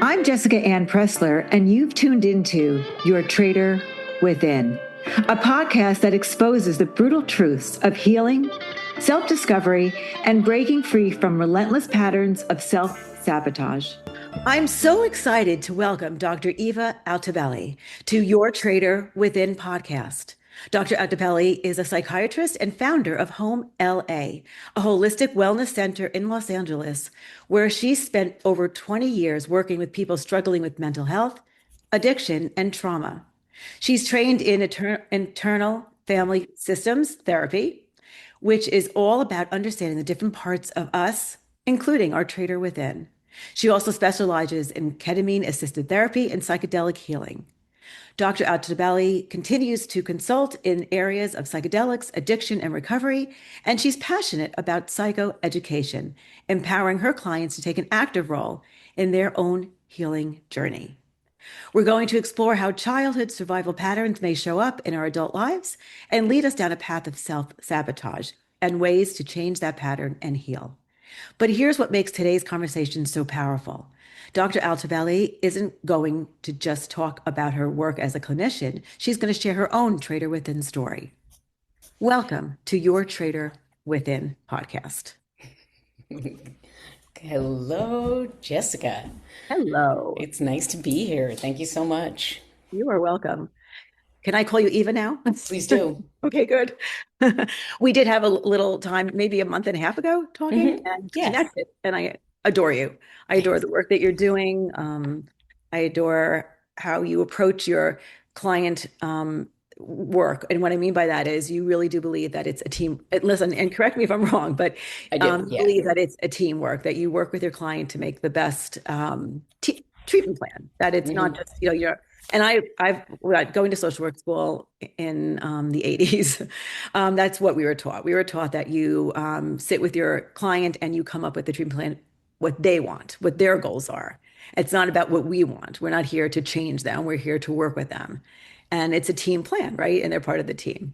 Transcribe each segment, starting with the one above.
I'm Jessica Anne Pressler, and you've tuned into Your Traitor Within, a podcast that exposes the brutal truths of healing, self-discovery, and breaking free from relentless patterns of self-sabotage. I'm so excited to welcome Dr. Eva Altobelli to Your Traitor Within podcast. Dr. Altobelli is a psychiatrist and founder of Home LA, a holistic wellness center in Los Angeles, where she spent over 20 years working with people struggling with mental health, addiction, and trauma. She's trained in internal family systems therapy, which is all about understanding the different parts of us, including our traitor within. She also specializes in ketamine-assisted therapy and psychedelic healing. Dr. Altobelli continues to consult in areas of psychedelics, addiction, and recovery, and she's passionate about psychoeducation, empowering her clients to take an active role in their own healing journey. We're going to explore how childhood survival patterns may show up in our adult lives and lead us down a path of self-sabotage and ways to change that pattern and heal. But here's what makes today's conversation so powerful. Dr. Altobelli isn't going to just talk about her work as a clinician. She's going to share her own Traitor Within story. Welcome to Your Traitor Within podcast. Hello, Jessica. Hello. It's nice to be here. Thank you so much. You are welcome. Can I call you Eva now? Please do. Okay, good. We did have a little time, maybe a month and a half ago, talking and connected. And I adore you. I adore the work that you're doing. I adore how you approach your client work. And what I mean by that is you really do believe that it's a team. Listen, and correct me if I'm wrong, but I do, believe that it's a teamwork, that you work with your client to make the best treatment plan, that it's not just, you're. And I've going to social work school in the 80s. That's what we were taught. We were taught that you sit with your client and you come up with the treatment plan, what they want, what their goals are. It's not about what we want. We're not here to change them. We're here to work with them. And it's a team plan, right? And they're part of the team.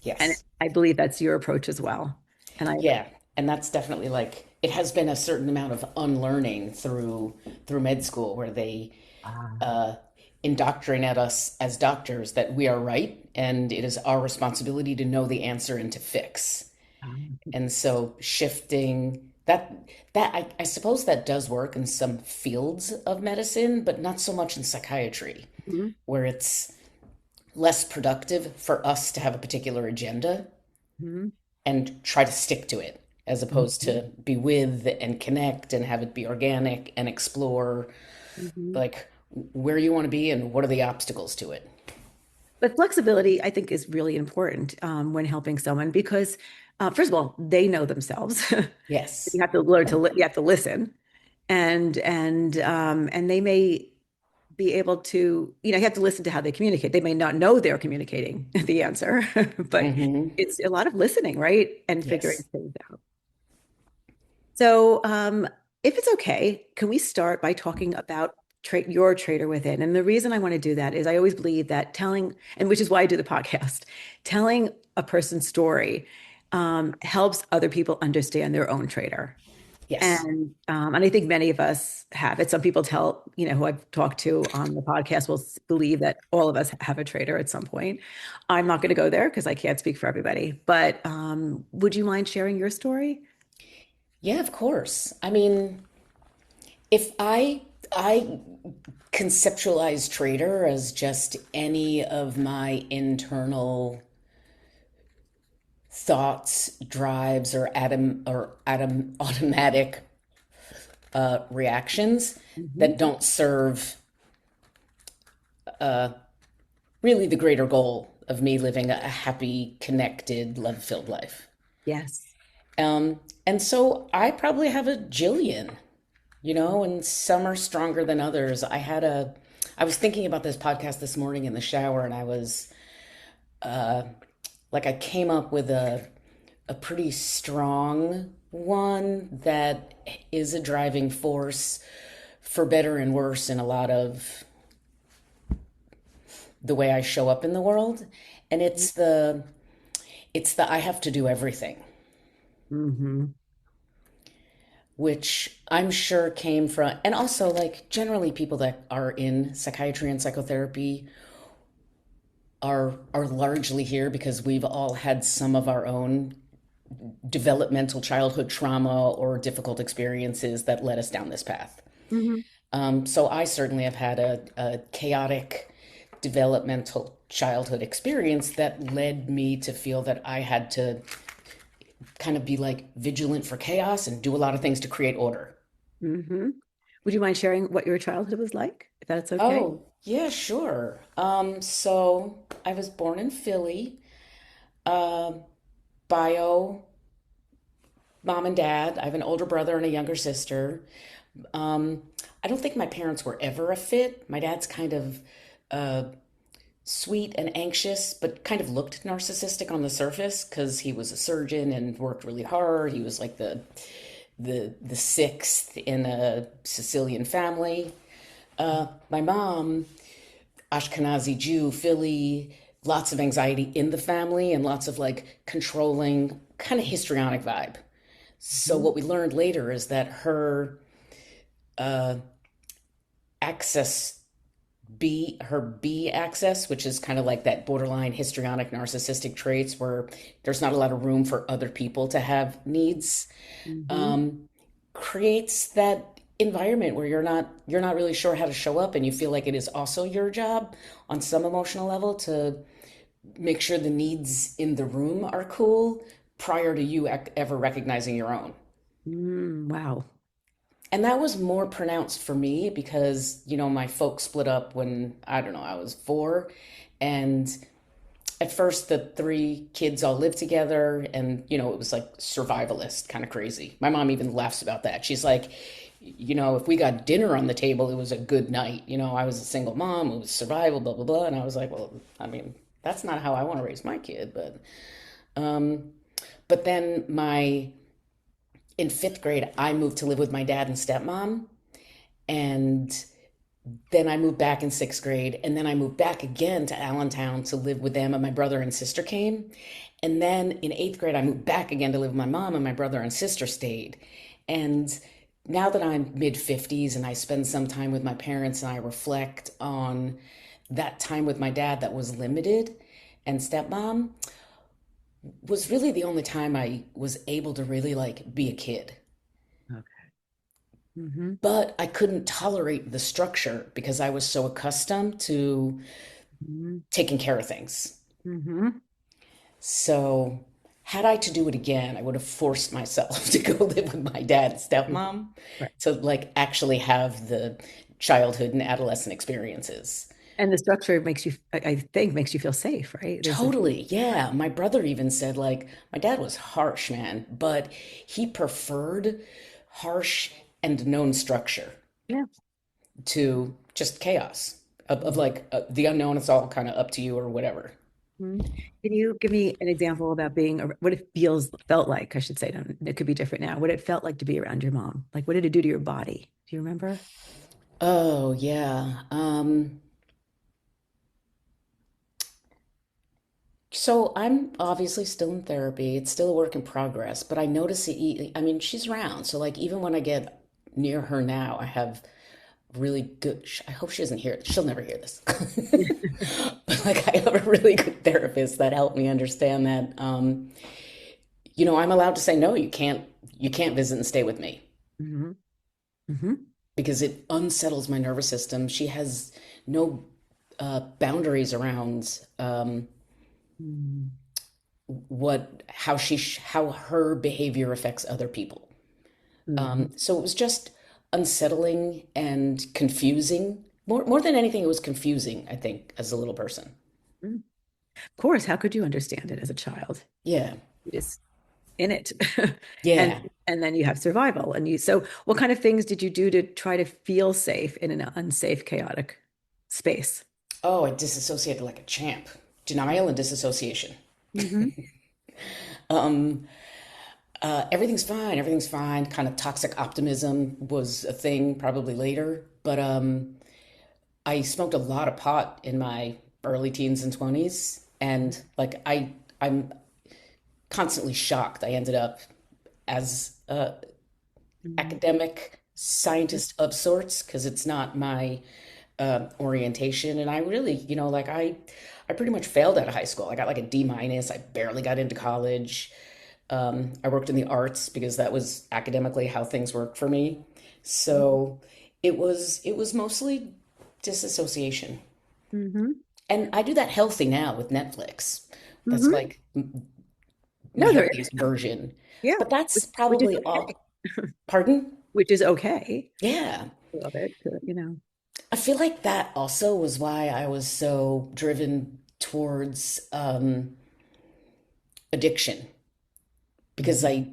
Yes. And I believe that's your approach as well. And that's definitely it has been a certain amount of unlearning through med school where they indoctrinate us as doctors that we are right and it is our responsibility to know the answer and to fix. And so shifting that I suppose that does work in some fields of medicine, but not so much in psychiatry, where it's less productive for us to have a particular agenda and try to stick to it, as opposed to be with and connect and have it be organic and explore where you want to be and what are the obstacles to it. But flexibility, I think, is really important when helping someone because, first of all, they know themselves. Yes, you have to learn to you have to listen, and they may be able to, you have to listen to how they communicate. They may not know they're communicating the answer, but it's a lot of listening, right, and figuring things out. So, if it's okay, can we start by talking about your traitor within? And the reason I want to do that is I always believe that telling, and which is why I do the podcast, telling a person's story helps other people understand their own traitor. Yes. And I think many of us have it. Some people who I've talked to on the podcast will believe that all of us have a traitor at some point. I'm not going to go there because I can't speak for everybody. But would you mind sharing your story? Yeah, of course. I mean, if I conceptualize traitor as just any of my internal thoughts, drives, or automatic reactions that don't serve really the greater goal of me living a happy, connected, love-filled life. Yes. And so I probably have a jillion, and some are stronger than others. I was thinking about this podcast this morning in the shower, and I was I came up with a pretty strong one that is a driving force for better and worse in a lot of the way I show up in the world. And it's the I have to do everything. which I'm sure came from, and also like generally people that are in psychiatry and psychotherapy are largely here because we've all had some of our own developmental childhood trauma or difficult experiences that led us down this path. Hmm. So I certainly have had a chaotic developmental childhood experience that led me to feel that I had to kind of be like vigilant for chaos and do a lot of things to create order. Hmm. Would you mind sharing what your childhood was like, if that's okay? Oh, yeah, sure. So I was born in Philly, uh, bio mom and dad. I have an older brother and a younger sister. Um, I don't think my parents were ever a fit. My dad's kind of uh, sweet and anxious, but kind of looked narcissistic on the surface because he was a surgeon and worked really hard. He was like the sixth in a Sicilian family. My mom, Ashkenazi Jew, Philly, lots of anxiety in the family and lots of like controlling, kind of histrionic vibe. So Mhm. what we learned later is that her uh, access her B access, which is kind of like that borderline histrionic narcissistic traits where there's not a lot of room for other people to have needs, Mhm. um, creates that environment where you're not really sure how to show up, and you feel like it is also your job on some emotional level to make sure the needs in the room are cool prior to you ever recognizing your own. Wow. And that was more pronounced for me because, my folks split up when, I don't know, I was 4. And at first, the 3 kids all lived together. And, it was like survivalist, kind of crazy. My mom even laughs about that. She's like, if we got dinner on the table, it was a good night. I was a single mom, it was survival, blah, blah, blah. And I was like, well, I mean, that's not how I want to raise my kid. But then in 5th grade, I moved to live with my dad and stepmom. And then I moved back in 6th grade. And then I moved back again to Allentown to live with them. And my brother and sister came. And then in 8th grade, I moved back again to live with my mom, and my brother and sister stayed. And now that I'm mid 50s and I spend some time with my parents and I reflect on that time with my dad that was limited and stepmom, was really the only time I was able to really like be a kid. Okay. Hmm. But I couldn't tolerate the structure because I was so accustomed to Hmm. taking care of things. Hmm. So, had I to do it again, I would have forced myself to go live with my dad and stepmom Right. to like actually have the childhood and adolescent experiences. And the structure makes you, I think, makes you feel safe, right? There's a, Totally. Yeah. My brother even said, like, my dad was harsh, man, but he preferred harsh and known structure yeah. to just chaos of like the unknown. It's all kind of up to you or whatever. Mhm. Can you give me an example about being, what it felt like, I should say, it could be different now, what it felt like to be around your mom? Like, what did it do to your body? Do you remember? Oh, yeah. So I'm obviously still in therapy. It's still a work in progress, but I notice it. I mean, she's around. So like even when I get near her now, I have really good. I hope she doesn't hear it. She'll never hear this. But like I have a really good therapist that helped me understand that. I'm allowed to say no. You can't visit and stay with me Hmm. Hmm. because it unsettles my nervous system. She has no boundaries around. How her behavior affects other people. Hmm. So it was just unsettling and confusing. More than anything, it was confusing, I think, as a little person. Of course, how could you understand it as a child? Yeah. You're just in it. and Yeah. and then you have survival. And so what kind of things did you do to try to feel safe in an unsafe, chaotic space? Oh, I disassociated like a champ. Denial and disassociation. Hmm. Um, everything's fine. Everything's fine. Kind of toxic optimism was a thing probably later. But I smoked a lot of pot in my early teens and 20s. And like I'm constantly shocked. I ended up as Mhm. academic scientist of sorts because it's not my orientation. And I really, like I pretty much failed out of high school. I got like a D minus. I barely got into college. I worked in the arts because that was academically how things worked for me. So it was mostly disassociation. Mhm. And I do that healthy now with Netflix. That's Mhm. like the No, there healthiest is. version. Yeah, But that's which is probably okay. all. Pardon? Which is okay. Yeah. I love it. I feel like that also was why I was so driven towards addiction because Mhm. I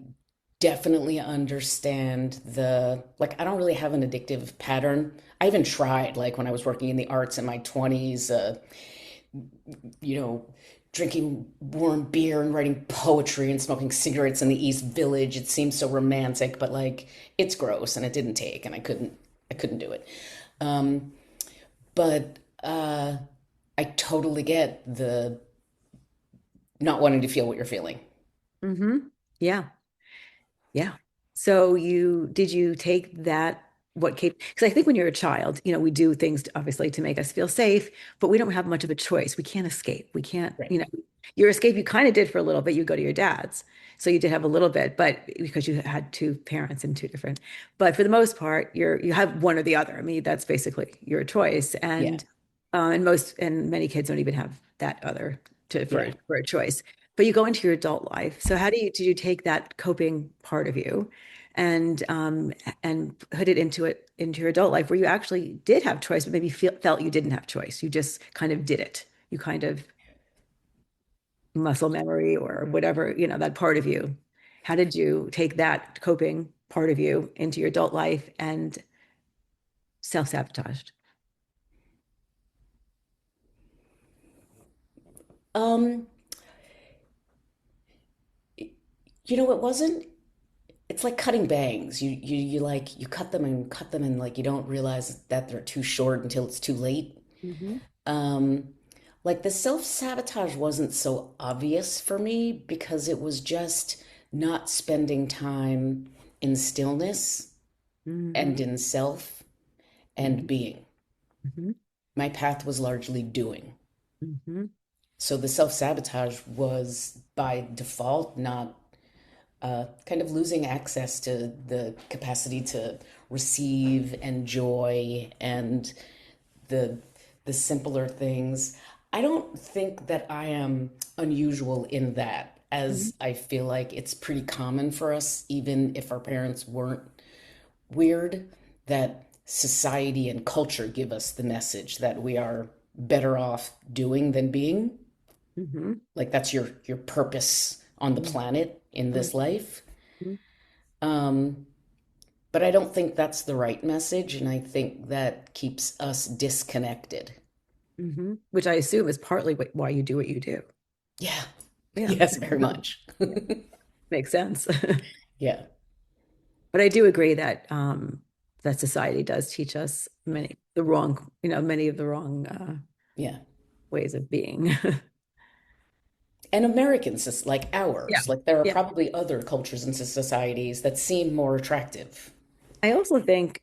definitely understand I don't really have an addictive pattern. I even tried, like when I was working in the arts in my 20s, you know, drinking warm beer and writing poetry and smoking cigarettes in the East Village. It seems so romantic, but like it's gross and it didn't take and I couldn't do it. Um, but I totally get the not wanting to feel what you're feeling. Mhm. Yeah. Yeah. So did you take that what came because I think when you're a child, we do things obviously to make us feel safe, but we don't have much of a choice. We can't escape. We can't, Right. your escape you kind of did for a little bit. You go to your dad's. So you did have a little bit, but because you had two parents and two different, but for the most part, you have one or the other. I mean, that's basically your choice. Yeah. And many kids don't even have that other Yeah. for a choice. But you go into your adult life. So how did you take that coping part of you and put it into your adult life where you actually did have choice, but maybe felt you didn't have choice. You just kind of did it. You kind of muscle memory or whatever, that part of you. How did you take that coping part of you into your adult life and self-sabotaged? Um, it wasn't. It's like cutting bangs. You cut them and like you don't realize that they're too short until it's too late. Hmm. Um, like the self-sabotage wasn't so obvious for me because it was just not spending time in stillness Hmm. and in self and Hmm. being. Hmm. My path was largely doing. Hmm. So the self-sabotage was by default not kind of losing access to the capacity to receive and joy and the the simpler things. I don't think that I am unusual in that, Hmm. as I feel like it's pretty common for us, even if our parents weren't weird, that society and culture give us the message that we are better off doing than being. Hmm. Like that's your purpose on the planet in this life. Um, but I don't think that's the right message, and I think that keeps us disconnected. Hmm. Which I assume is partly why you do what you do. Yeah. Yeah. Yes, very much. Yeah. Makes sense. Yeah. But I do agree that that society does teach us many of the wrong Yeah. ways of being. And Americans, just like Yeah. ours, like there are Yeah. probably other cultures and societies that seem more attractive. I also think,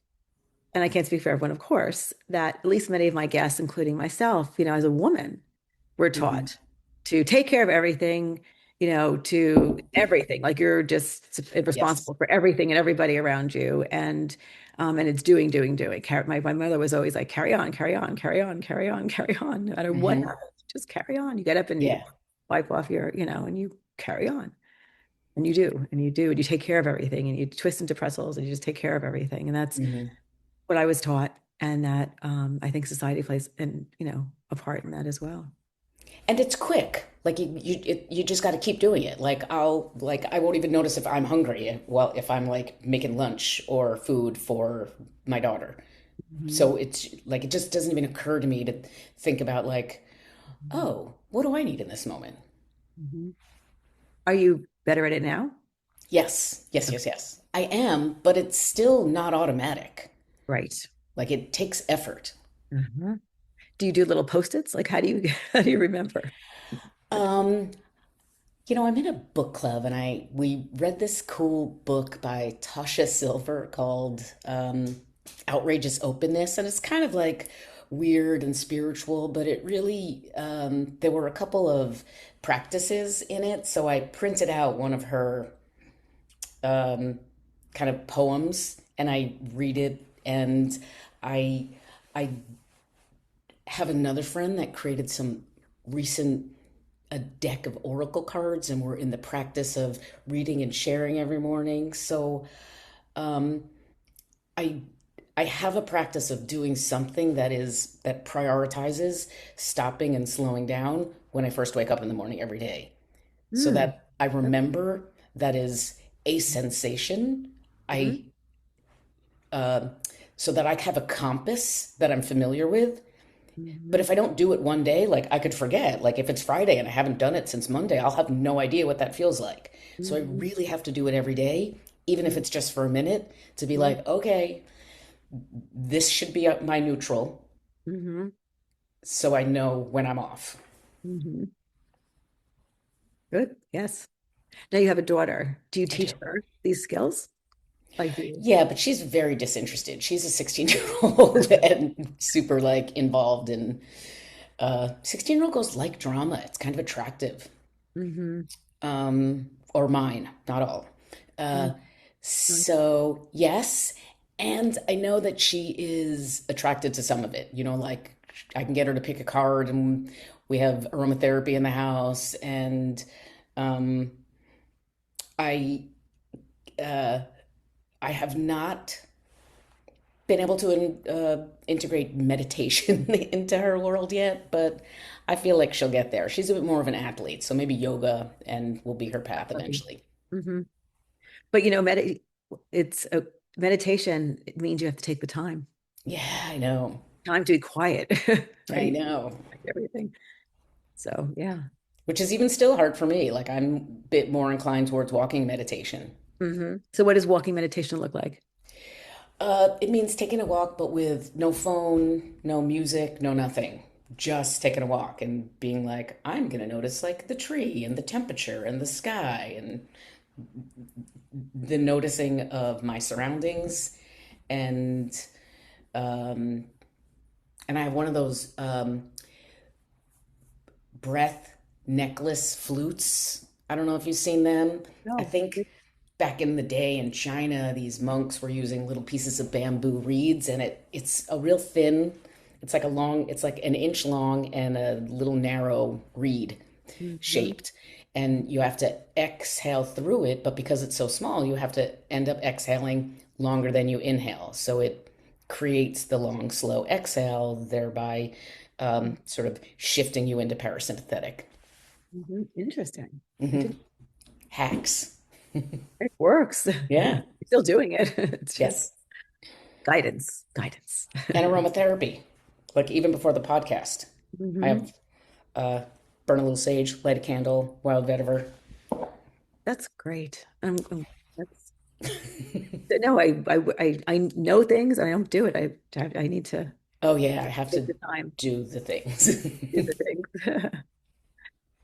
and I can't speak for everyone, of course, that at least many of my guests, including myself, as a woman, we're Hmm. taught to take care of everything, to everything. Like you're just Yes. responsible for everything and everybody around you. And it's doing, doing, doing. My mother was always like, carry on, carry on, carry on, carry on, carry on. No matter what Hmm. happens, just carry on. You get up and you Yeah. wipe off and you carry on. And you do, and you do, and you take care of everything, and you twist into pretzels, and you just take care of everything. And that's Hmm. what I was taught, and that I think society plays a part in that as well. And it's quick. Like you just got to keep doing it. I won't even notice if I'm hungry. Well, if I'm like making lunch or food for my daughter. Mhm. So it's like it just doesn't even occur to me to think about like, Mhm. oh, what do I need in this moment? Mhm. Are you better at it now? Yes, yes, Okay. yes, yes. I am, but it's still not automatic. Right. Like it takes effort. Mhm. Do you do little post-its? Like how do you how do you remember? Um, I'm in a book club and we read this cool book by Tasha Silver called Outrageous Openness, and it's kind of like weird and spiritual, but it really there were a couple of practices in it, so I printed out one of her um, kind of poems and I read it, and I I have another friend that created some recent a deck of oracle cards, and we're in the practice of reading and sharing every morning. So um, I I have a practice of doing something that prioritizes stopping and slowing down when I first wake up in the morning every day, so Mm. that I remember that is a sensation. Mm-hmm. I uh, so that I have a compass that I'm familiar with. But Mm-hmm. if I don't do it one day, like I could forget. Like if it's Friday and I haven't done it since Monday, I'll have no idea what that feels like. So I Mm-hmm. really have to do it every day, even if it's just for a minute, to be Mm-hmm. like, okay, this should be my neutral, Mm-hmm. so I know when I'm off. Mm-hmm. Good. Yes. Now you have a daughter. Do you I do. teach her these skills? Like, do you? Yeah, but she's very disinterested. She's a 16-year-old and super like involved in 16-year-old girls like drama. It's kind of attractive. Mm-hmm. Or mine, not all. Uh, so yes, and I know that she is attracted to some of it. Like I can get her to pick a card, and we have aromatherapy in the house, and um, I uh, I have not been able to integrate meditation into her world yet, but I feel like she'll get there. She's a bit more of an athlete, so maybe yoga and will be her path eventually. Mm-hmm. But it's a meditation. It means you have to take the Yeah, I know. time to be quiet, I right? know. Like everything. So yeah. Which is even still hard for me. Like I'm a bit more inclined towards walking meditation. Hmm. So what does walking meditation look like? It means taking a walk, but with no phone, no music, no nothing. Just taking a walk and being like, I'm gonna notice like the tree and the temperature and the sky and the noticing of my surroundings. And um, and I have one of those breath necklace flutes. I don't know if you've seen them. I No. think back in the day in China, these monks were using little pieces of bamboo reeds, and it's a real thin. It's like an inch long and a little narrow reed Hmm. shaped. And you have to exhale through it, but because it's so small, you have to end up exhaling longer than you inhale. So it creates the long, slow exhale, thereby sort of shifting you into parasympathetic. Hmm. Interesting. I Hmm. didn't. Hacks. It works. Yeah. You're still doing it. It's just Yes. guidance. Guidance. And aromatherapy. Like even before the podcast, I Hmm. have burn a little sage, light a candle, wild vetiver. That's great. That's no. I know things. I don't do it. I need to Oh yeah, I have take to the time do the things. to do the things.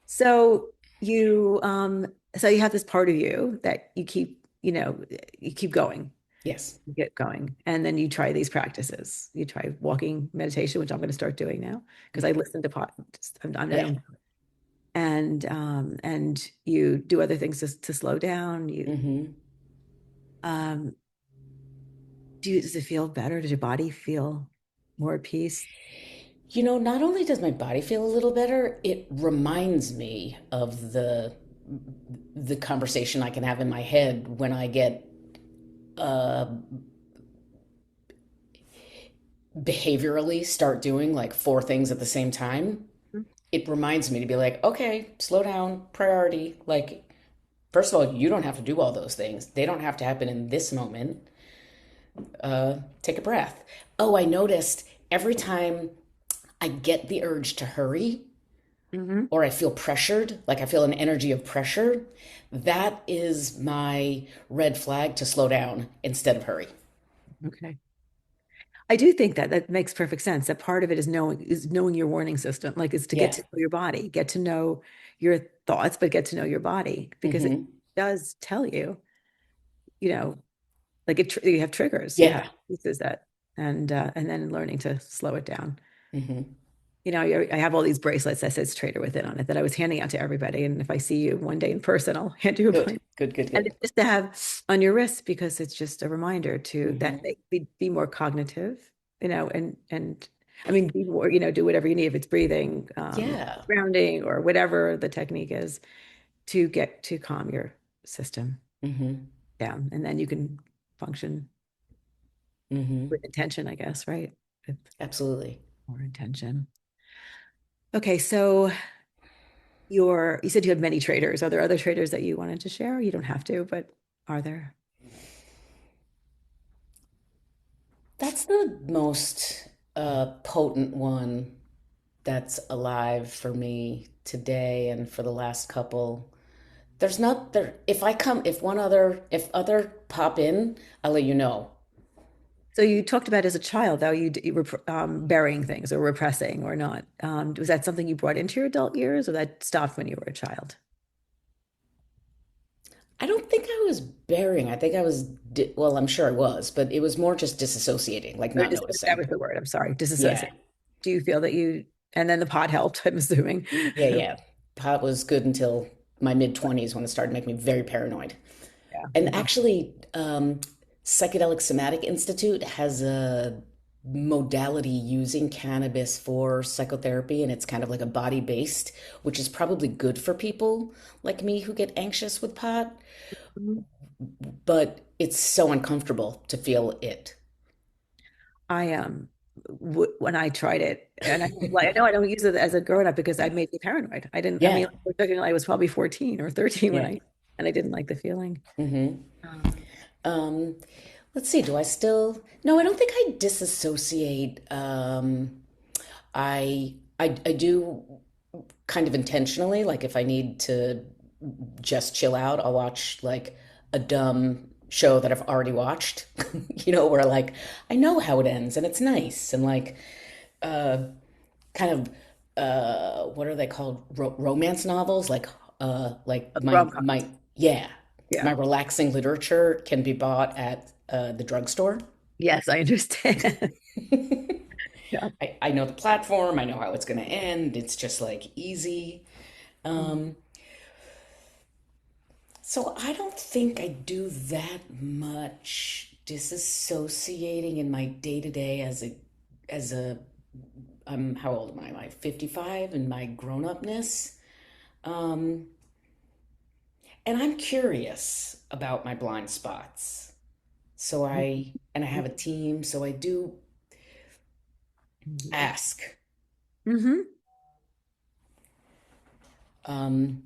So you have this part of you that you keep going, Yes. you get going, and then you try these practices. You try walking meditation, which I'm going to start doing now because I listen to I Yeah. don't, and you do other things to slow down. Hmm. Um, does it feel better? Does your body feel more at peace? Not only does my body feel a little better, it reminds me of the conversation I can have in my head when I get uh, behaviorally start doing like four things at the same time. It reminds me to be like, okay, slow down, priority. Like, first of all, you don't have to do all those things. They don't have to happen in this moment. Take a breath. Oh, I noticed every time I get the urge to hurry Mm-hmm. or I feel pressured, like I feel an energy of pressure, that is my red flag to slow down instead of hurry. Okay. I do think that that makes perfect sense. That part of it is knowing your warning system, like is to get Yeah. to know your body, get to know your thoughts, but get to know your body because it Hmm. does tell you, you know, like you have triggers, you have Yeah. pieces that, and then learning to slow it down. Hmm. I have all these bracelets that says Traitor Within on it that I was handing out to everybody. And if I see you one day in person, I'll hand you a Good. bunch. Good. Good. And Good. it's just to have on your wrist because it's just a reminder to that Hmm. be more cognitive, and I mean, be more, do whatever you need if it's breathing, Yeah. grounding, or whatever the technique is to get to calm your system Hmm. down, and then you can function with Hmm. intention, I guess, right? With Absolutely. more intention. Okay, so you said you had many traders. Are there other traders that you wanted to share? You don't have to, but are there? That's the most potent one that's alive for me today and for the last couple. There's not there. If I come, if other pop in, I'll let you know. So you talked about as a child, though you were burying things or repressing or not. Was that something you brought into your adult years, or that stopped when you were a child? I don't think I was bearing. I think I was, well, I'm sure I was, but it was more just disassociating, like Or not that noticing. was the word. I'm sorry, Yeah. disassociate. Do you feel that and then the pot helped, I'm assuming. Yeah. Yeah. Pot was good until my mid 20s when it started making me very paranoid. Yeah. And actually, Psychedelic Somatic Institute has a modality using cannabis for psychotherapy, and it's kind of like a body based, which is probably good for people like me who get anxious with pot, Mhm. but it's so uncomfortable to feel it. I when I tried it, and I know I don't use it as a grown up because I made me paranoid. I didn't. I mean, Yeah, we're talking, I was probably 14 or 13 yeah. and I didn't like the feeling. Hmm. Um, Um, let's see, do I still? No, I don't think I disassociate. I do kind of intentionally, like if I need to just chill out, I'll watch like a dumb show that I've already watched, where like I know how it ends and it's nice and like uh kind of what are they called? Romance novels, like rom-com. yeah, Yeah. my relaxing literature can be bought at the drugstore. Yes, I understand. Yeah. I know the platform, I know how it's going to end. It's just like easy. Mm. Um, so I don't think I do that much disassociating in my day to day as a how old am I? Am I 55 in my grown upness? Um, and I'm curious about my blind spots. And I have a team, so I do ask. Mm-hmm. Um,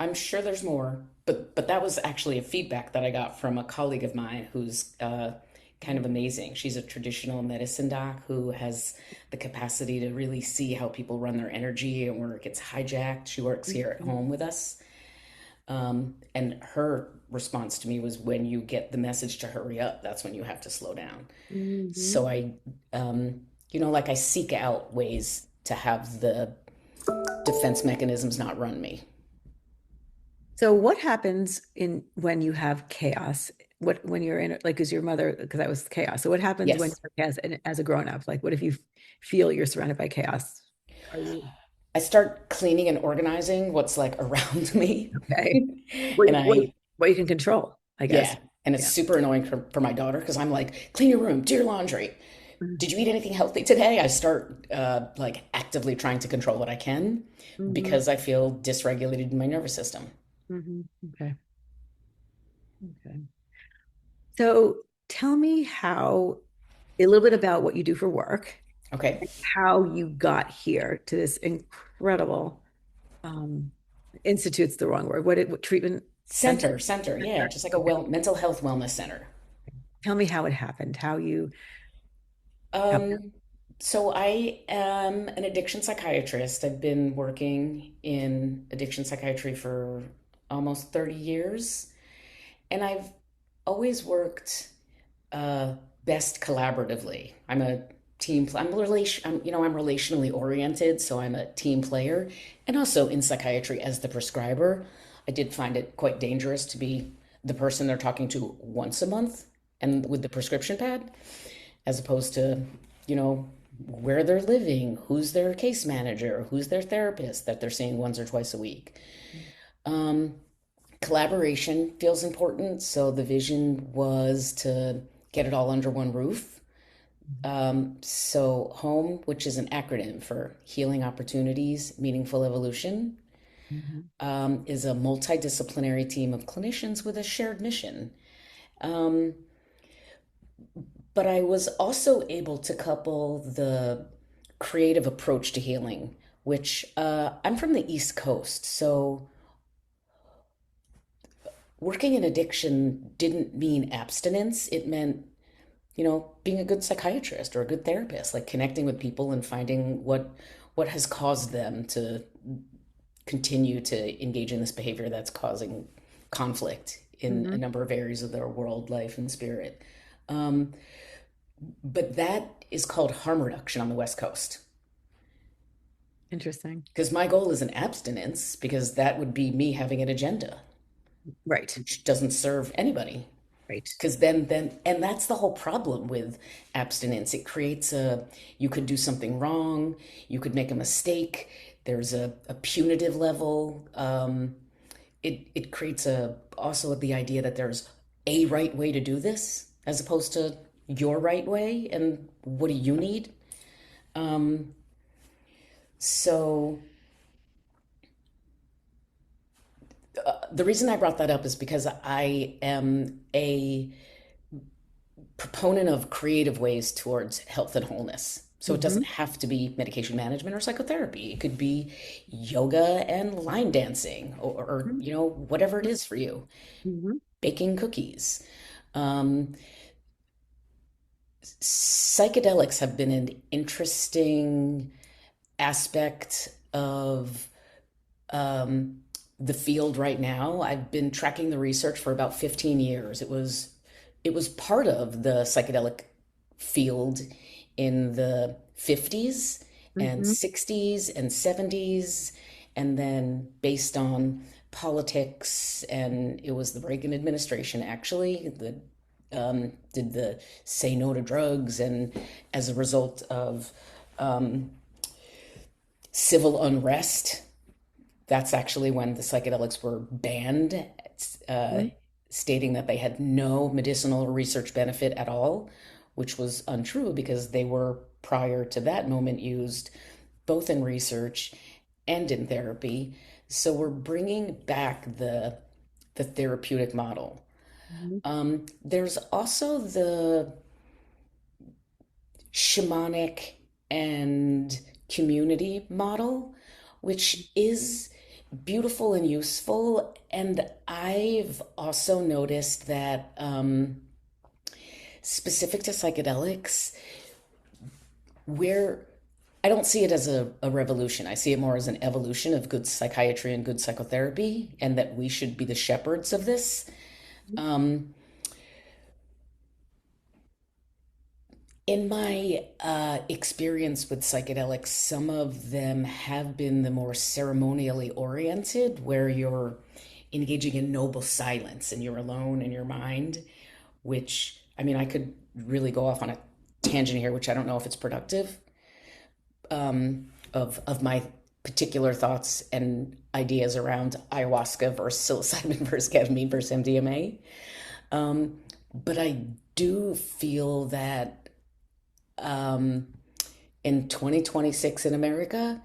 I'm sure there's more, but that was actually a feedback that I got from a colleague of mine who's kind of amazing. She's a traditional medicine doc who has the capacity to really see how people run their energy and where it gets hijacked. She works here at home with us. And her response to me was, when you get the message to hurry up, that's when you have to slow down. Mm-hmm. So like I seek out ways to have the defense mechanisms not run me. So what happens in when you have chaos? What when you're in like is your mother because that was chaos. So what happens when Yes. you're as a grown up? Like what if you feel you're surrounded by chaos? Are you I start cleaning and organizing what's like around me. okay? And I, What you can control, I guess. yeah. And it's Yeah. super annoying for my daughter because I'm like, clean your room, do your laundry. Did you Mm-hmm. eat anything healthy today? I start like actively trying to control what I can Mm-hmm. because I feel dysregulated in my nervous system. Mm-hmm. Okay. Okay. So tell me a little bit about what you do for work, Okay. how you got here to this incredible um institute's the wrong word. What treatment center? Center. Yeah. Center? Just like a mental health wellness center. Tell me how it happened, how Um, so I am an addiction psychiatrist. I've been working in addiction psychiatry for almost 30 years. And I've always worked uh, best collaboratively. I'm relationally oriented, so I'm a team player. And also in psychiatry as the prescriber, I did find it quite dangerous to be the person they're talking to once a month and with the prescription pad, as opposed to, you know, where they're living, who's their case manager, who's their therapist that they're seeing once or twice a week. Um, Collaboration feels important, so the vision was to get it all under one roof. So HOME, which is an acronym for Healing Opportunities, Meaningful Evolution, Mhm. is a multidisciplinary team of clinicians with a shared mission. Um, but I was also able to couple the creative approach to healing, which I'm from the East Coast, so working in addiction didn't mean abstinence. It meant, being a good psychiatrist or a good therapist, like connecting with people and finding what has caused them to continue to engage in this behavior that's causing conflict in a Mhm. number of areas of their world, life, and spirit. Um, but that is called harm reduction on the West Coast. Interesting. Because my goal is an abstinence, because that would be me having an agenda, Right. which doesn't serve anybody. Right. Because then and that's the whole problem with abstinence. It creates you could do something wrong, you could make a mistake, there's a punitive level. It creates also the idea that there's a right way to do this as opposed to your right way, and what do you need. So the reason I brought that up is because I am a proponent of creative ways towards health and wholeness. So it doesn't Mhm. have to be medication management or psychotherapy. It could be yoga and line dancing, or whatever it is for you. Mhm. Baking cookies. Um, Psychedelics have been an interesting aspect of um, the field right now. I've been tracking the research for about 15 years. It was part of the psychedelic field in the 50s and Mhm. 60s and 70s, and then based on politics, and it was the Reagan administration actually that did the say no to drugs, and as a result of civil unrest, that's actually when the psychedelics were banned, uh, Mhm. stating that they had no medicinal research benefit at all, which was untrue because they were, prior to that moment, used both in research and in therapy. So we're bringing back the therapeutic model. Mhm. There's also the shamanic and community model, which is beautiful and useful. And I've also noticed that, specific to psychedelics, where I don't see it as a revolution. I see it more as an evolution of good psychiatry and good psychotherapy, and that we should be the shepherds of this. Um, In my experience with psychedelics, some of them have been the more ceremonially oriented, where you're engaging in noble silence and you're alone in your mind, which, I mean, I could really go off on a tangent here, which I don't know if it's productive, of my particular thoughts and ideas around ayahuasca versus psilocybin versus ketamine versus MDMA. But I do feel that in 2026 in America,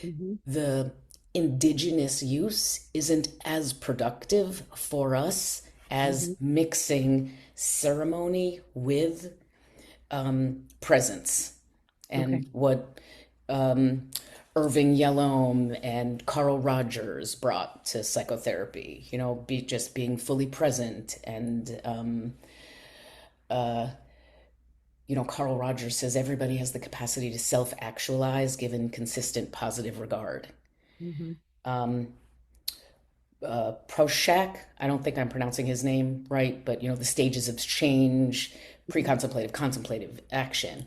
Mhm. the indigenous use isn't as productive for us as Mhm. mixing ceremony with presence, Okay. and what um, Irving Yalom and Carl Rogers brought to psychotherapy. Just being fully present, and Carl Rogers says everybody has the capacity to self-actualize given consistent positive regard. Mhm. Proshak. I don't think I'm pronouncing his name right, but the stages of change, pre-contemplative, contemplative action.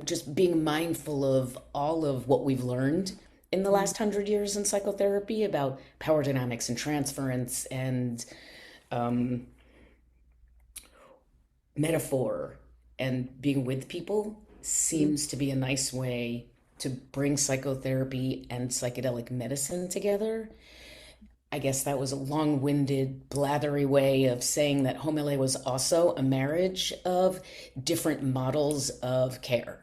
Just being mindful of all of what we've learned in the last 100 years in psychotherapy about power dynamics and transference and um, metaphor and being with people seems to be a nice way to bring psychotherapy and psychedelic medicine together. I guess that was a long winded, blathery way of saying that Home LA was also a marriage of different models of care,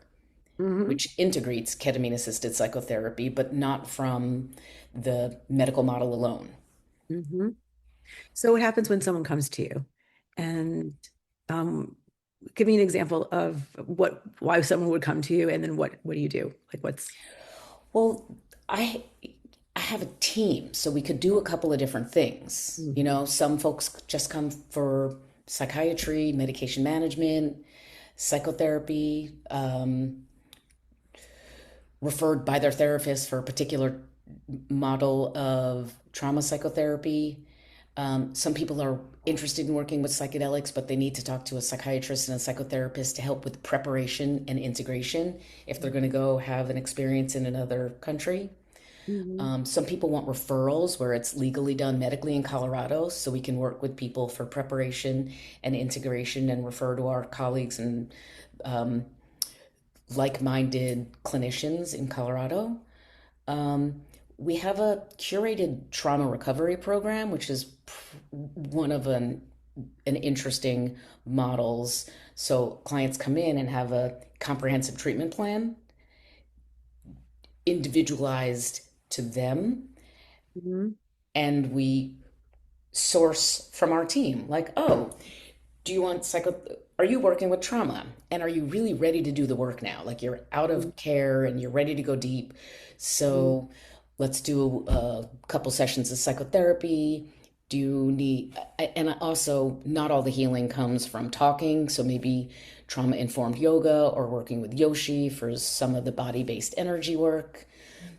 Mm-hmm. which integrates ketamine assisted psychotherapy, but not from the medical model alone. Mm-hmm. So what happens when someone comes to you and um, give me an example of why someone would come to you and then what do you do? Like what's Well, I I have a team, so we could do a couple of different things. Mhm. Some folks just come for psychiatry, medication management, psychotherapy, referred by their therapist for a particular model of trauma psychotherapy. Some people are interested in working with psychedelics, but they need to talk to a psychiatrist and a psychotherapist to help with preparation and integration if they're going to go have an experience in another country. Mhm. Some people want referrals where it's legally done medically in Colorado, so we can work with people for preparation and integration and refer to our colleagues and um, like minded clinicians in Colorado. Um, we have a curated trauma recovery program, which is one of an interesting models. So clients come in and have a comprehensive treatment plan, individualized to them, Mhm. and we source from our team. Like, oh, do you want are you working with trauma? And are you really ready to do the work now? Like you're out of care and you're ready to go deep. Mhm. So let's do a couple sessions of psychotherapy. Do you need, and also not all the healing comes from talking. So maybe trauma informed yoga or working with Yoshi for some of the body based energy work,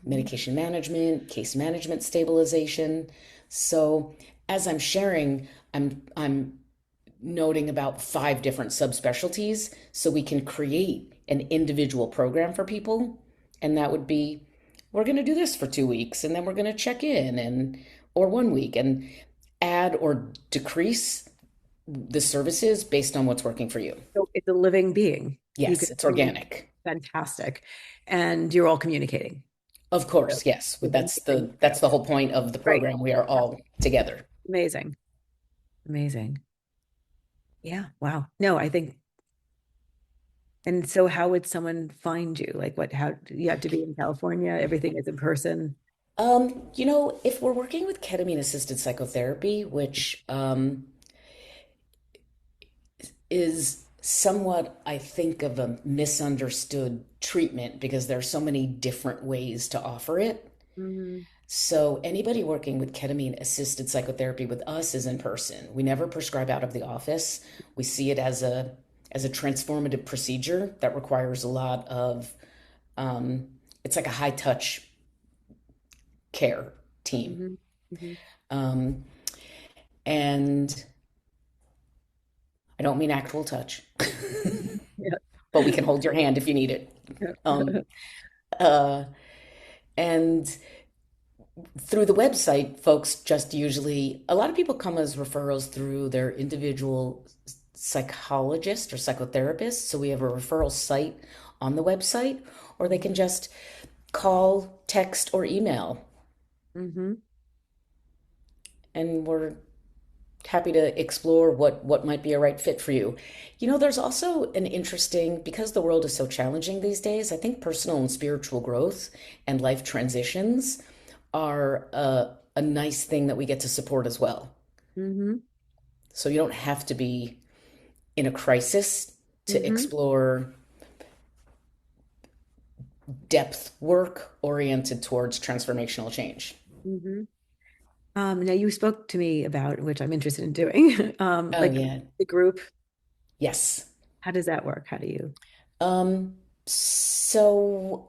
Mhm. medication management, case management stabilization. So as I'm sharing, I'm noting about 5 different subspecialties so we can create an individual program for people. And that would be, we're going to do this for 2 weeks and then we're going to check in and or 1 week and add or decrease the services based on what's working for you. So it's a living being. You Yes, could it's organic. fantastic. And you're all communicating. Of So course, yes. it's amazing. That's the whole point of the Right. program. We are all together. Amazing. Amazing. Yeah. Wow. No, I think, and so how would someone find you? Like how you have to be in California? Everything is in person. If we're working with ketamine assisted psychotherapy, which is somewhat, I think, of a misunderstood treatment because there are so many different ways to offer it. Mhm. So anybody working with ketamine assisted psychotherapy with us is in person. We never prescribe out of the office. We see it as a transformative procedure that requires a lot of um, it's like a high touch care team. Mhm. Mhm. Um, and I don't mean actual touch, Yeah. but we can hold your hand if you need it. Um, uh, and through the website, folks just usually, a lot of people come as referrals through their individual psychologist or psychotherapist. So we have a referral site on the website, or they can just call, text, or email, Mhm. and we're happy to explore what might be a right fit for you. There's also an interesting, because the world is so challenging these days, I think personal and spiritual growth and life transitions are a nice thing that we get to support as well. Mhm. So you don't have to be in a crisis to Mhm. explore depth work oriented towards transformational change. Mhm. Now you spoke to me about, which I'm interested in doing, Oh like yeah. the group. Yes. How does that work? How do you? So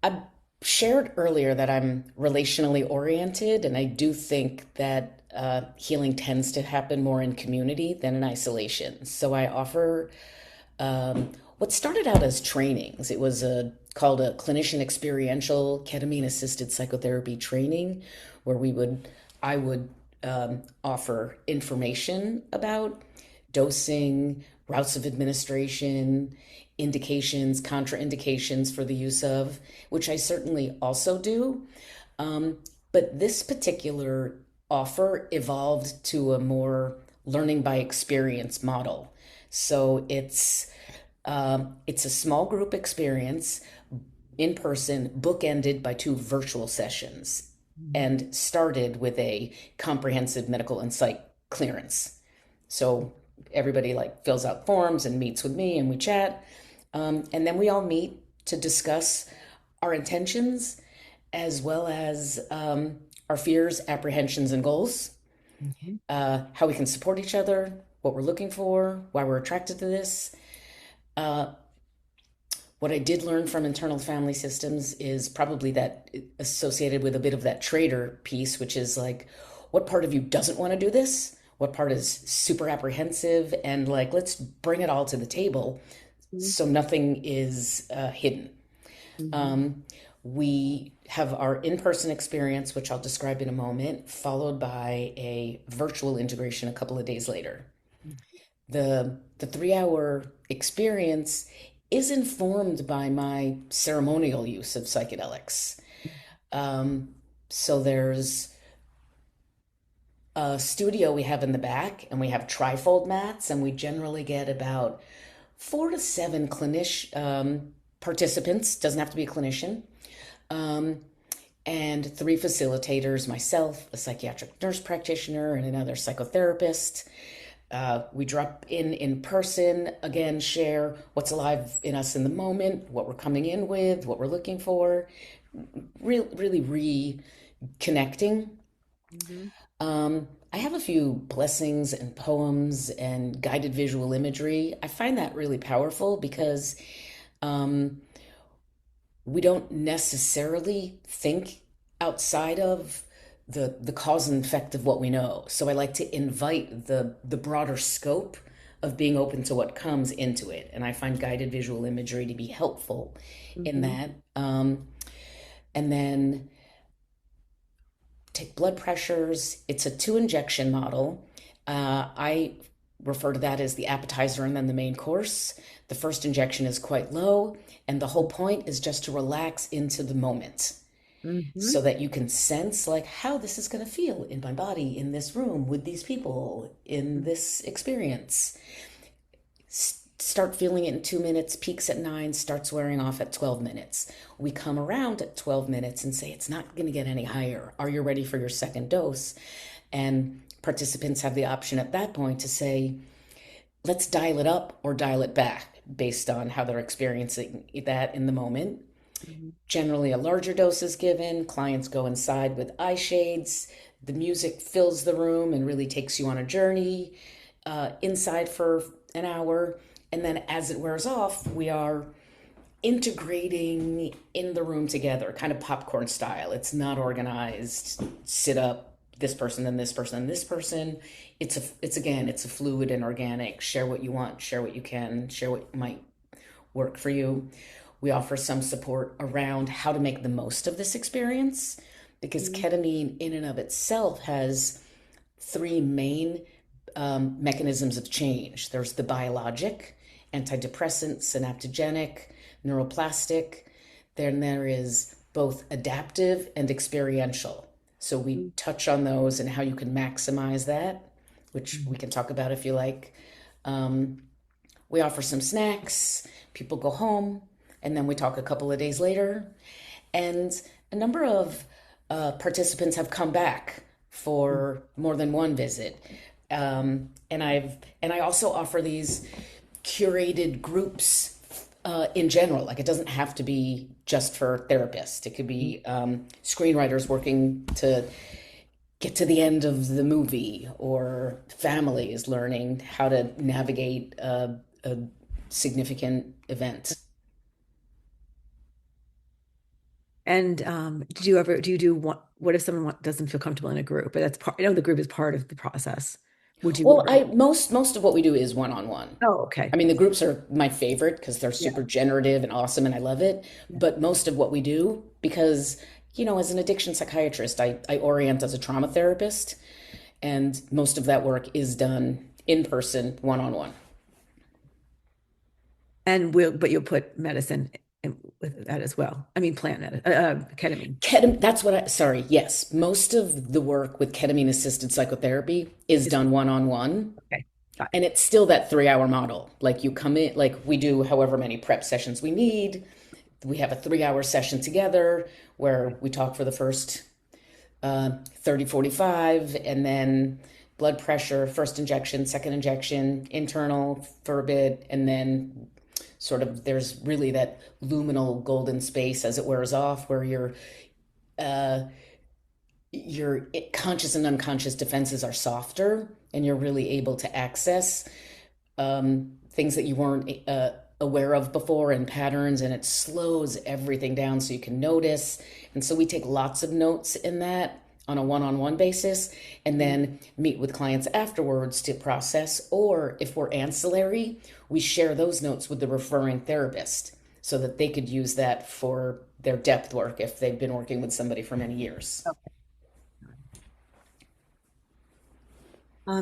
I shared earlier that I'm relationally oriented, and I do think that healing tends to happen more in community than in isolation. So I offer what started out as trainings. It was called a clinician experiential ketamine-assisted psychotherapy training, where I would offer information about dosing, routes of administration, indications, contraindications for the use of, which I certainly also do. Um, but this particular offer evolved to a more learning by experience model. So it's a small group experience in person, bookended by two virtual sessions, and started with a comprehensive medical and psych clearance. So everybody like fills out forms and meets with me and we chat. And then we all meet to discuss our intentions as well as our fears, apprehensions, and goals, Mhm. how we can support each other, what we're looking for, why we're attracted to this. Uh, what I did learn from internal family systems is probably that associated with a bit of that traitor piece, which is like, what part of you doesn't want to do this? What part is super apprehensive? And like, let's bring it all to the table so nothing is hidden. Mhm. Um, we have our in-person experience, which I'll describe in a moment, followed by a virtual integration a couple of days later. The 3 hour experience is informed by my ceremonial use of psychedelics. Um, so there's a studio we have in the back, and we have trifold mats, and we generally get about 4 to 7 clinician participants. Doesn't have to be a clinician. Um, and 3 facilitators, myself, a psychiatric nurse practitioner, and another psychotherapist. We drop in person, again, share what's alive in us in the moment, what we're coming in with, what we're looking for, really reconnecting. Mhm. I have a few blessings and poems and guided visual imagery. I find that really powerful because um, we don't necessarily think outside of the cause and effect of what we know. So I like to invite the broader scope of being open to what comes into it, and I find guided visual imagery to be helpful in Mhm. that. And then take blood pressures. It's a 2 injection model. I refer to that as the appetizer and then the main course. The first injection is quite low, and the whole point is just to relax into the moment so Mhm. that you can sense like how this is going to feel in my body, in this room, with these people, in this experience. Start feeling it in 2 minutes, peaks at 9, starts wearing off at 12 minutes. We come around at 12 minutes and say, it's not going to get any higher. Are you ready for your second dose? And participants have the option at that point to say, let's dial it up or dial it back based on how they're experiencing that in the moment. Mhm. Generally, a larger dose is given. Clients go inside with eye shades. The music fills the room and really takes you on a journey inside for an hour. And then as it wears off, we are integrating in the room together, kind of popcorn style. It's not organized, sit up, this person, then this person, and this person. It's a fluid and organic. Share what you want, share what you can, share what might work for you. We offer some support around how to make the most of this experience because Mhm. ketamine, in and of itself, has 3 main mechanisms of change. There's the biologic, antidepressant, synaptogenic, neuroplastic. Then there is both adaptive and experiential. So we touch on those and how you can maximize that, which we Mhm. can talk about if you like. Um, we offer some snacks. People go home, and then we talk a couple of days later. And a number of participants have come back for more than one visit. And I also offer these curated groups in general. Like it doesn't have to be just for therapists. It could be screenwriters working to get to the end of the movie, or families learning how to navigate a significant event. And do you do what if someone doesn't feel comfortable in a group? But that's part, I know the group is part of the process. Would you Well, ever? I most of what we do is one-on-one. Oh, I okay. mean, the groups are my favorite because they're Yeah. super generative and awesome and I love it. Yeah. But most of what we do, because, as an addiction psychiatrist, I orient as a trauma therapist, and most of that work is done in person, one-on-one. But you'll put medicine in with that as well. I mean, plant medicine, ketamine. That's what sorry, yes. Most of the work with ketamine-assisted psychotherapy is Is done one-on-one. okay. Got And it's still that 3 hour model. Like you come in, like we do however many prep sessions we need. We have a 3 hour session together where we talk for the first 30, 45, and then blood pressure, first injection, second injection, internal for a bit, and then sort of there's really that luminal golden space as it wears off where uh, your conscious and unconscious defenses are softer and you're really able to access things that you weren't aware of before and patterns, and it slows everything down so you can notice. And so we take lots of notes in that on a one-on-one basis and then meet with clients afterwards to process, or if we're ancillary, we share those notes with the referring therapist so that they could use that for their depth work if they've been working with somebody for many years.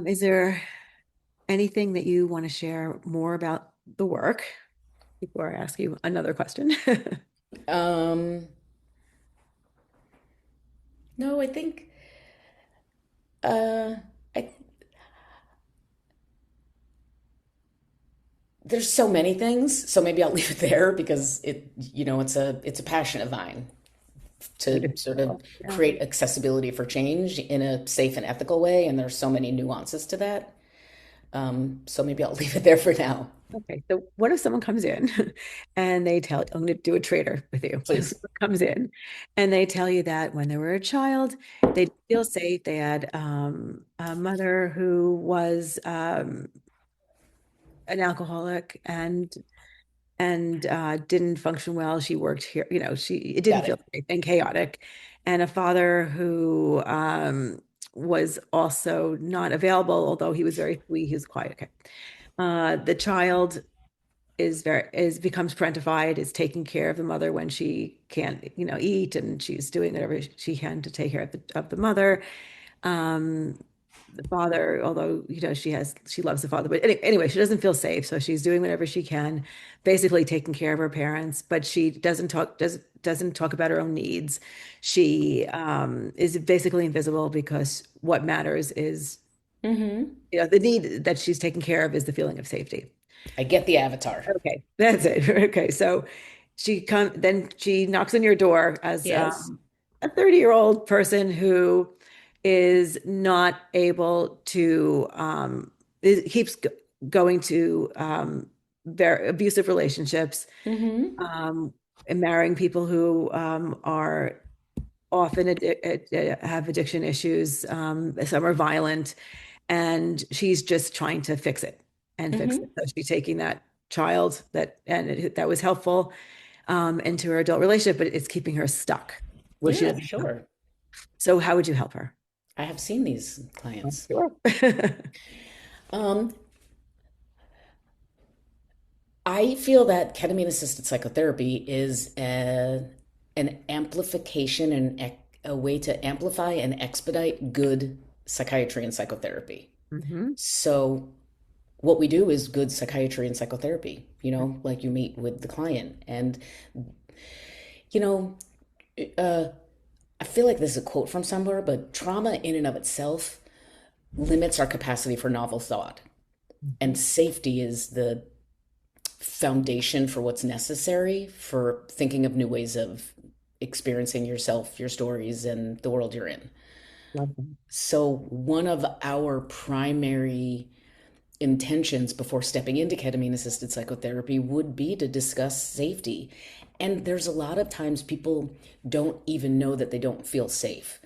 Is there anything that you want to share more about the work before I ask you another question? um no, I think uh I there's so many things, so maybe I'll leave it there because it's a passion of mine to sort of Yeah. create accessibility for change in a safe and ethical way, and there's so many nuances to that. So maybe I'll leave it there for now. Okay. So what if someone comes in and they tell, I'm going to do a traitor with you. If Please. someone comes in and they tell you that when they were a child, they feel safe. They had a mother who was an alcoholic and didn't function well. She worked here, it didn't Got feel it. safe and chaotic. And a father who was also not available, although he was very sweet, he was quiet. Okay. The child becomes parentified, is taking care of the mother when she can't, eat, and she's doing whatever she can to take care of the mother. Um, the father, although she loves the father, but anyway, she doesn't feel safe, so she's doing whatever she can, basically taking care of her parents, but she doesn't talk about her own needs. She is basically invisible because what matters is, Mm-hmm. the need that she's taking care of is the feeling of safety. I get the avatar. Okay, that's it. Okay, so then she knocks on your door as Yes. a 30-year-old person who is not able to keeps going to very abusive relationships, Mm-hmm. and marrying people who are often have addiction issues. Some are violent, and she's just trying to fix it and fix it. Mm-hmm. So she's taking that child that was helpful into her adult relationship, but it's keeping her stuck where she Yeah, doesn't know. sure. So how would you help her? I have seen these clients. Sure. Um, I feel that ketamine assisted psychotherapy is an amplification and a way to amplify and expedite good psychiatry and psychotherapy. Hmm. So, what we do is good psychiatry and psychotherapy, like you meet with the client. And, you know, uh, I feel like this is a quote from somewhere, but trauma in and of itself limits our capacity for novel thought. And safety is the foundation for what's necessary for thinking of new ways of experiencing yourself, your stories, and the world you're in. Love them. So, one of our primary intentions before stepping into ketamine assisted psychotherapy would be to discuss safety. And there's a lot of times people don't even know that they don't feel safe.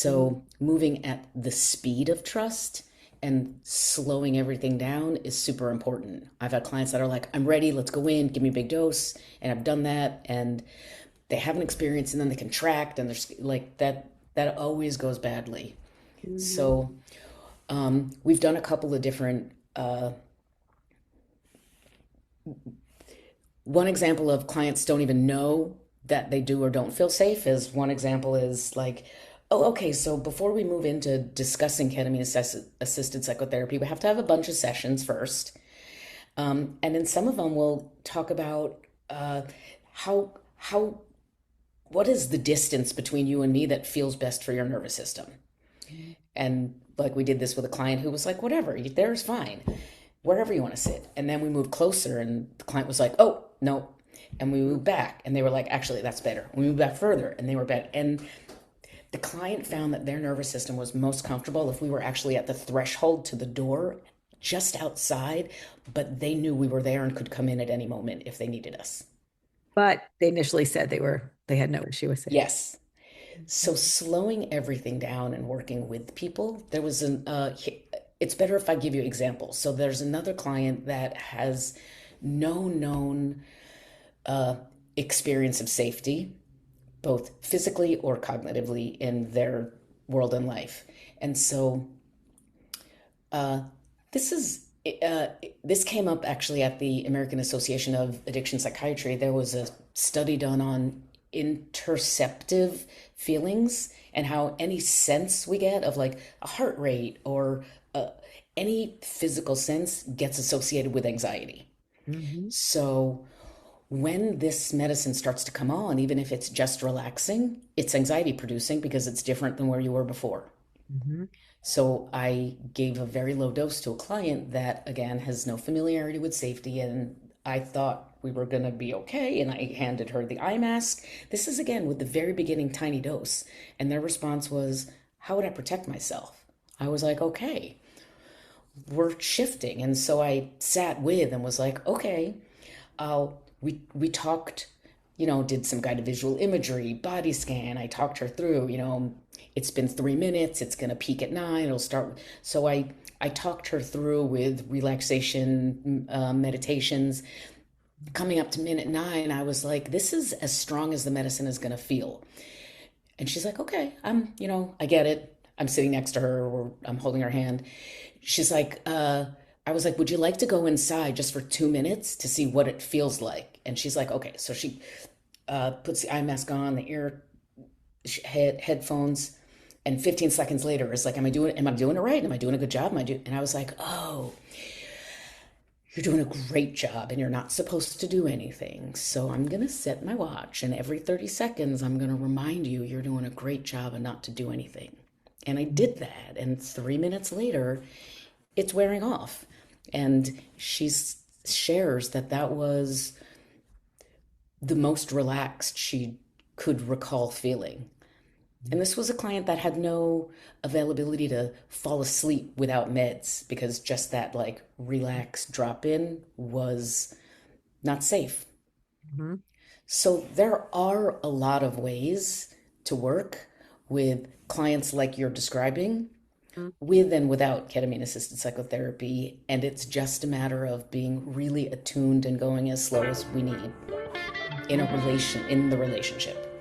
Mhm. So, moving at the speed of trust and slowing everything down is super important. I've had clients that are like, I'm ready, let's go in, give me a big dose. And I've done that. And they have an experience and then they contract, and there's like that always goes badly. So we've done a couple of different one example of clients don't even know that they do or don't feel safe is one example is like, oh, okay, so before we move into discussing ketamine-assisted psychotherapy, we have to have a bunch of sessions first. And in some of them, we'll talk about how what is the distance between you and me that feels best for your nervous system. And like we did this with a client who was like, whatever, there's fine, wherever you want to sit. And then we moved closer, and the client was like, oh, no. And we moved back, and they were like, actually, that's better. We moved back further, and they were better. And the client found that their nervous system was most comfortable if we were actually at the threshold to the door, just outside, but they knew we were there and could come in at any moment if they needed us. But they initially said they had no issue with it. Yes. So slowing everything down and working with people, there was it's better if I give you examples. So there's another client that has no known experience of safety, both physically or cognitively in their world and life. And so this came up actually at the American Association of Addiction Psychiatry. There was a study done on interceptive feelings and how any sense we get of like a heart rate or any physical sense gets associated with anxiety. So when this medicine starts to come on, even if it's just relaxing, it's anxiety producing because it's different than where you were before. So I gave a very low dose to a client that, again, has no familiarity with safety, and I thought we were going to be okay, and I handed her the eye mask. This is, again, with the very beginning tiny dose, and their response was, how would I protect myself? I was like, okay, we're shifting. And so I sat with and was like, okay, we talked, did some guided visual imagery, body scan. I talked her through, it's been 3 minutes, it's going to peak at 9, it'll start. So I talked her through with relaxation meditations. Coming up to minute 9, I was like, this is as strong as the medicine is going to feel. And she's like, okay, I get it. I'm sitting next to her, or I'm holding her hand. She's like, I was like, would you like to go inside just for 2 minutes to see what it feels like? And she's like, okay. So she puts the eye mask on, the headphones, and 15 seconds later, it's like, am I doing it right? Am I doing a good job? And I was like, oh, you're doing a great job, and you're not supposed to do anything. So I'm going to set my watch, and every 30 seconds, I'm going to remind you you're doing a great job and not to do anything. And I did that. And 3 minutes later, it's wearing off. And she shares that was the most relaxed she could recall feeling. And this was a client that had no availability to fall asleep without meds, because just that like relax drop in was not safe. So there are a lot of ways to work with clients like you're describing, with and without ketamine-assisted psychotherapy. And it's just a matter of being really attuned and going as slow as we need in the relationship.